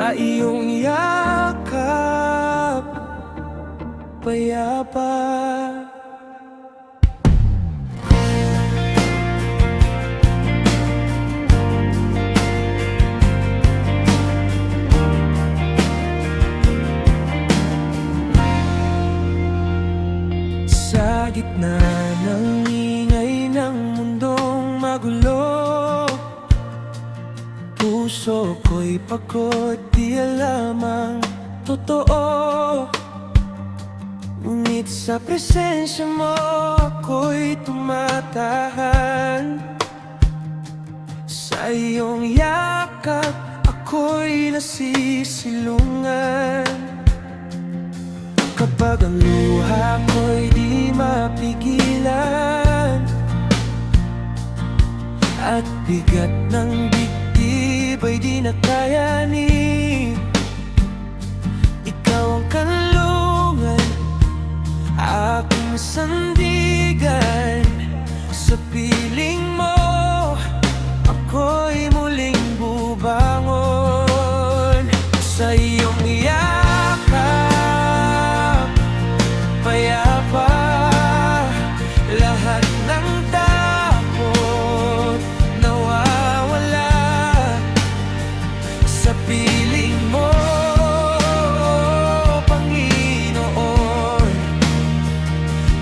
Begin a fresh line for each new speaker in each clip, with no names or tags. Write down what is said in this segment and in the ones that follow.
sa iyong yakap, payapa. Sa gitna ng ingay ng mundong magulo, puso ko'y pagod, di alam ang totoo. Ngunit sa presensya mo ako'y tumatahan. Sa iyong yakap ako'y nasisilungan. Kapag ang luha ko'y di mapigilan, at bigat ng dibdib ay di nakayanin, ikaw ang kanlungan, aking sandigan. Sa piling mo ako'y muling bubangon. Sa iyong yakap, payapa, lahat ng takot nawawala. Sa piling mo, Panginoon,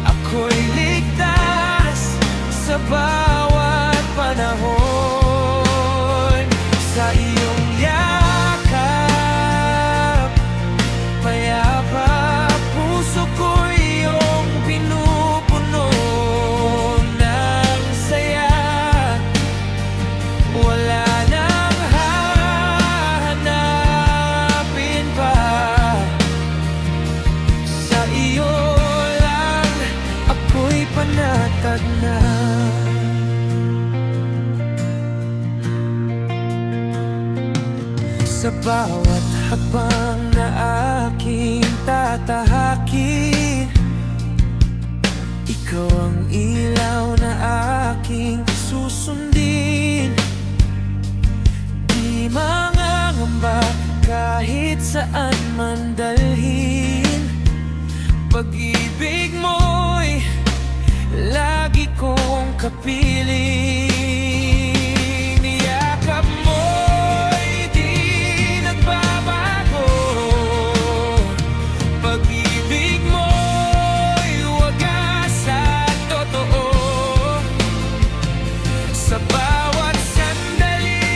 ako'y ligtas sa bawat panahon. Sa iyong yakap, payapa, puso ko'y iyong pinupuno ng saya. Wala nang hahanapin pa, sa iyo lang ako'y panatag na. Sa bawat hakbang na aking tatahakin, ikaw ang ilaw na aking susundin. Di mangangamba kahit saan man dalhin, pag-ibig mo'y lagi kong kapiling. Niyakap mo'y di nagbabago, pag-ibig mo'y wagas at totoo. Sa bawat sandali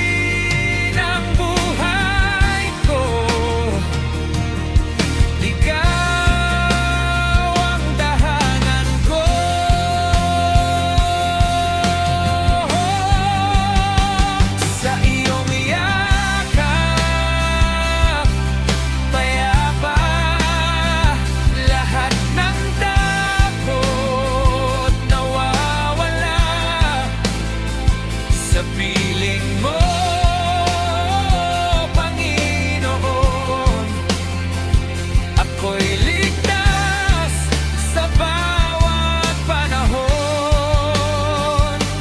ng buhay ko, ikaw ang tahanan ko. Sa iyong yakap, payapa, lahat ng takot nawawala. Sa piling mo, Panginoon, ako'y ligtas sa bawat panahon.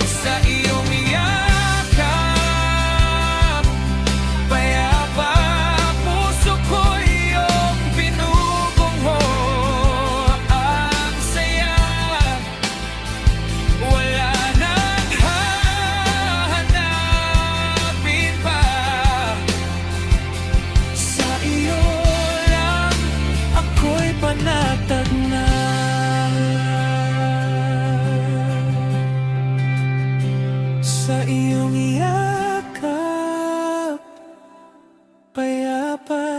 Sa iyong yakap, payapa, puso ko'y iyong pinupungho. Ang saya, wala nang hahanapin pa, sa iyo lang ako'y panatag na. Sa iyong yakap, payapa.